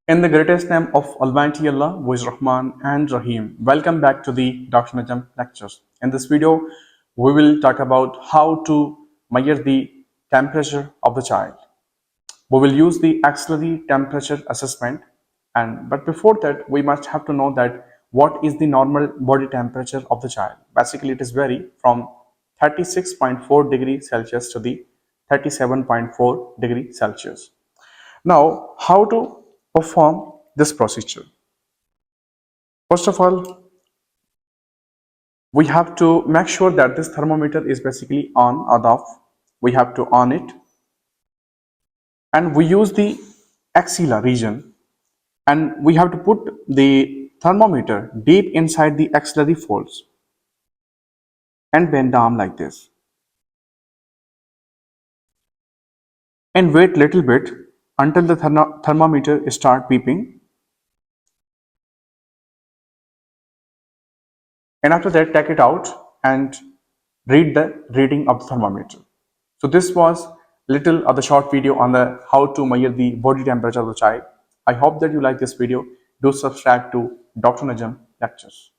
In the greatest name of Almighty Allah, who is Rahman and Rahim, welcome back to the Dr. Najam Lectures. In this video, we will talk about how to measure the temperature of the child. We will use the axillary temperature assessment, but before that, we must have to know that what is the normal body temperature of the child. Basically, it is vary from 36.4 degrees Celsius to the 37.4 degrees Celsius. Now, how to perform this procedure? First of all, we have to make sure that this thermometer is basically on or off. We have to on it, and we use the axilla region, and we have to put the thermometer deep inside the axillary folds and bend the arm like this, and wait little bit until the thermometer start beeping, and after that take it out and read the reading of the thermometer. So this was little of the short video on the how to measure the body temperature of the child. I hope that you like this video. Do subscribe to Dr. Najam Lectures.